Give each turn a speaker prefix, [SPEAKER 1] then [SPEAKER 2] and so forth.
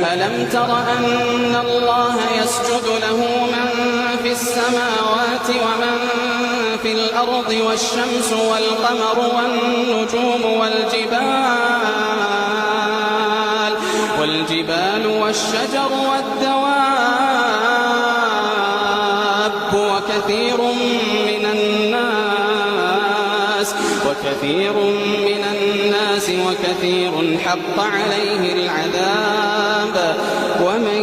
[SPEAKER 1] ألم تر أن الله يسجد له من في السماوات ومن في الأرض والشمس والقمر والنجوم والجبال والشجر والدواب وكثير من الناس وكثير حق عليه العذاب ومن